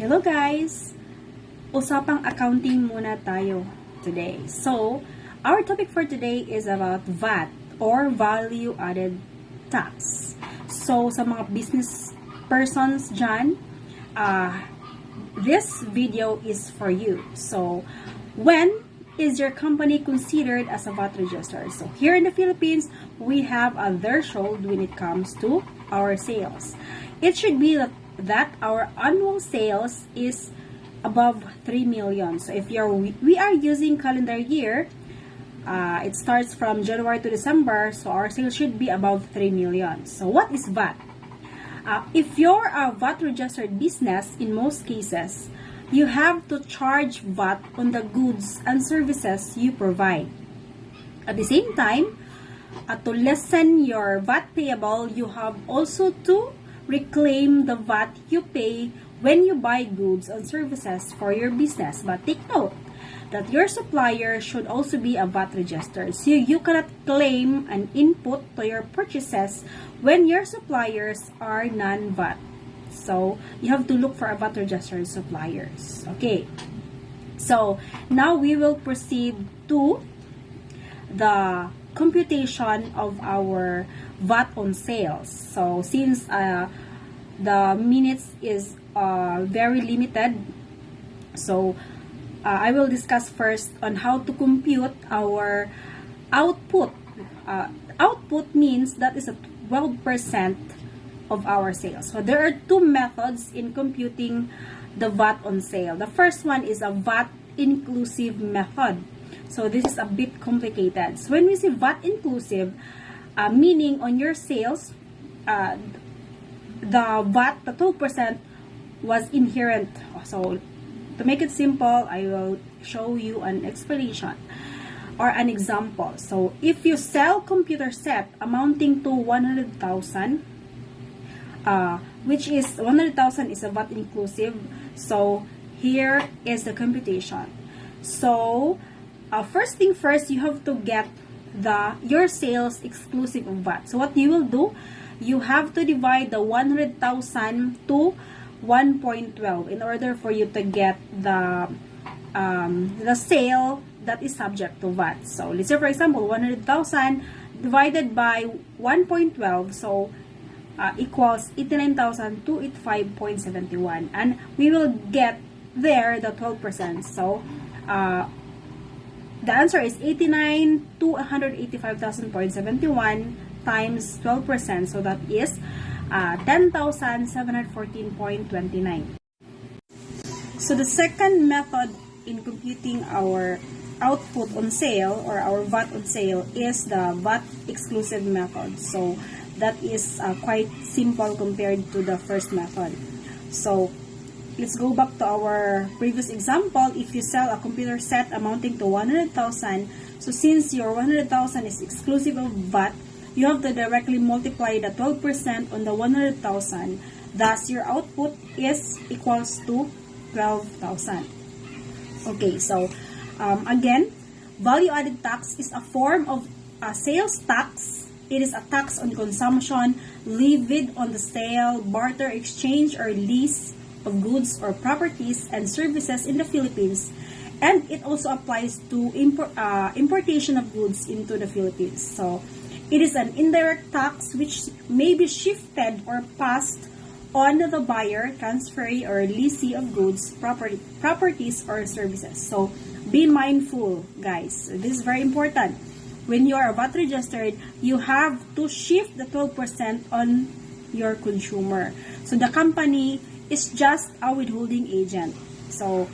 Hello guys! Usapang accounting muna tayo today. So, our topic for today is about VAT or Value Added Tax. So, sa mga business persons dyan, this video is for you. So, when is your company considered as a VAT register? So, here in the Philippines, we have a threshold when it comes to our sales. It should be that our annual sales is above 3 million. So if we are using calendar year, it starts from January to December, so our sales should be above 3 million. So what is VAT? If you're a VAT registered business, in most cases, you have to charge VAT on the goods and services you provide. At the same time, to lessen your VAT payable, you have also to reclaim the VAT you pay when you buy goods and services for your business. But take note that your supplier should also be a VAT register. So you cannot claim an input to your purchases when your suppliers are non-VAT. So you have to look for a VAT registered suppliers. Okay. So now we will proceed to the computation of our VAT on sales. So since the minutes is very limited, so I will discuss first on how to compute our output. Output means that is a 12% of our sales. So there are two methods in computing the VAT on sale. The first one is a VAT inclusive method. So this is a bit complicated. So when we say VAT inclusive, meaning on your sales, the VAT, the 12% was inherent. So to make it simple, I will show you an explanation or an example. So if you sell computer set amounting to 100,000, which is 100,000 is a VAT inclusive. So here is the computation. So first thing first, you have to get your sales exclusive of VAT. So what you will do, you have to divide the 100,000 to 1.12 in order for you to get the sale that is subject to VAT. So let's say for example 100,000 divided by 1.12, so equals 89,285.71, and we will get there the 12%. So the answer is 89,285,000.71 times 12%, so that is 10,714.29. So the second method in computing our output on sale or our VAT on sale is the VAT exclusive method. So that is quite simple compared to the first method. So let's go back to our previous example. If you sell a computer set amounting to 100,000, so since your 100,000 is exclusive of VAT, you have to directly multiply the 12% on the 100,000. Thus, your output is equals to 12,000. Okay, so again, value-added tax is a form of sales tax. It is a tax on consumption levied on the sale, barter, exchange, or lease of goods or properties and services in the Philippines, and it also applies to importation of goods into the Philippines. So it is an indirect tax which may be shifted or passed on the buyer, transferee, or leasee of goods, properties, or services. So be mindful, guys. This is very important. When you are VAT registered, you have to shift the 12% on your consumer. So the company is just a withholding agent. So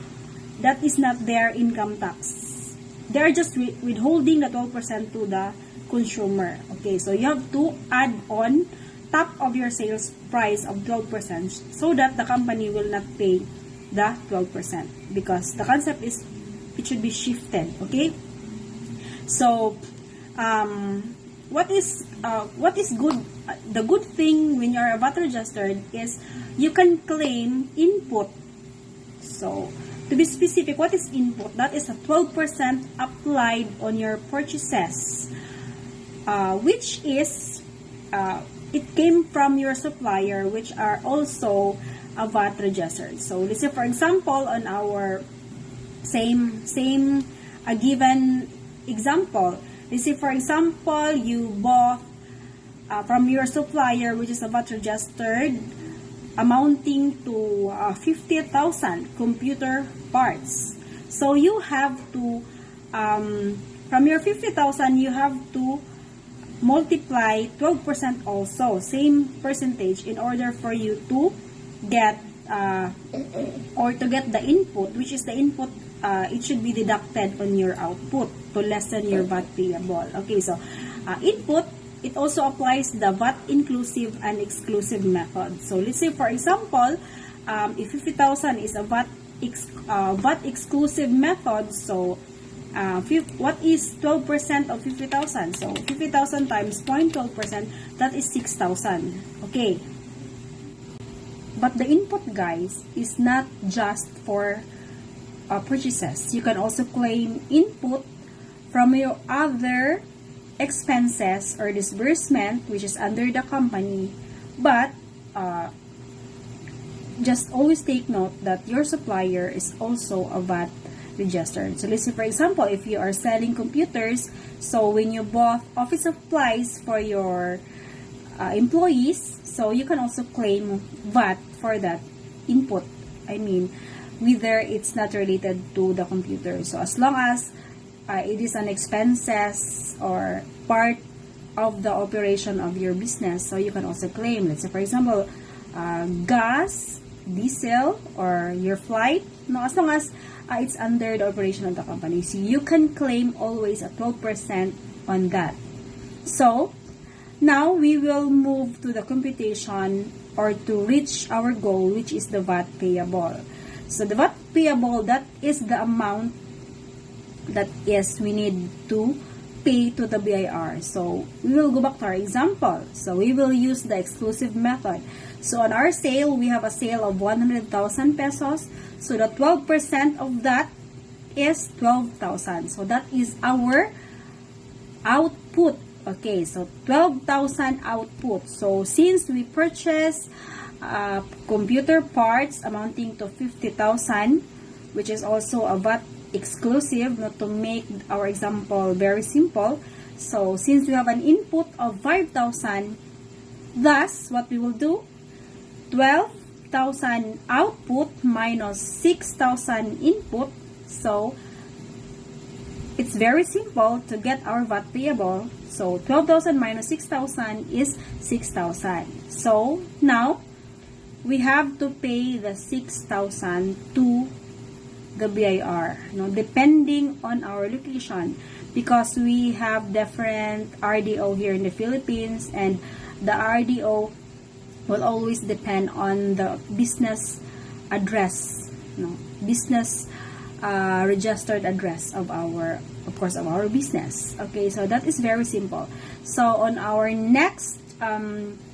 that is not their income tax. They are just withholding the 12% to the consumer. Okay, so you have to add on top of your sales price of 12% so that the company will not pay the 12%, because the concept is it should be shifted. Okay, so what is good? The good thing when you are VAT registered is you can claim input. So to be specific, what is input? That is a 12% applied on your purchases, which is it came from your supplier, which are also a VAT registered. So let's say for example, on our same a given example, let's say for example, you bought from your supplier, which is a VAT registered, amounting to 50,000 computer parts. So you have to, from your 50,000, you have to multiply 12% also, same percentage, in order for you to get, or to get the input, which is the input, it should be deducted on your output to lessen your VAT payable. Okay, so input, it also applies the VAT inclusive and exclusive method. So let's say for example, if 50,000 is a VAT exclusive method, so what is 12% of 50,000? So 50,000 times 0.12%, that is 6,000. Okay. But the input, guys, is not just for purchases. You can also claim input from your other expenses or disbursement, which is under the company. But just always take note that your supplier is also a VAT registered. So let's say for example, if you are selling computers, so when you bought office supplies for your employees, so you can also claim VAT for that input. I mean, whether it's not related to the computer. So as long as it is an expenses or part of the operation of your business, so you can also claim. Let's say for example, gas, diesel, or your flight. No, as long as it's under the operation of the company, so you can claim always a 12% on that. So now we will move to the computation or to reach our goal, which is the VAT payable. So the VAT payable, that is the amount that is we need to pay to the BIR. So we will go back to our example. So we will use the exclusive method. So on our sale, we have a sale of 100,000 pesos. So the 12% of that is 12,000. So that is our output. Okay, so 12,000 output. So since we purchase computer parts amounting to 50,000, which is also a VAT exclusive, not to make our example very simple. So since we have an input of 5,000, thus what we will do, 12,000 output minus 6,000 input. So it's very simple to get our VAT payable. So 12,000 minus 6,000 is 6,000. So now we have to pay the 6,000 to the BIR, depending on our location, because we have different RDO here in the Philippines, and the RDO will always depend on the business address, business registered address of our, of course, of our business. Okay, so that is very simple. So on our next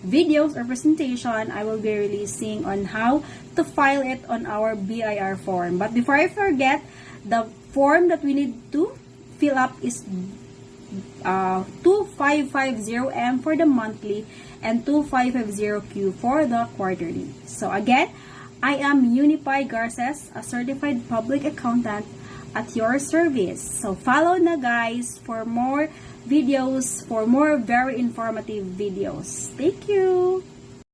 videos or presentation, I will be releasing on how to file it on our BIR form. But before I forget, the form that we need to fill up is 2550M for the monthly and 2550Q for the quarterly. So again, I am Unify Garces, a certified public accountant at your service. So follow na, guys, for more videos, for more very informative videos. Thank you!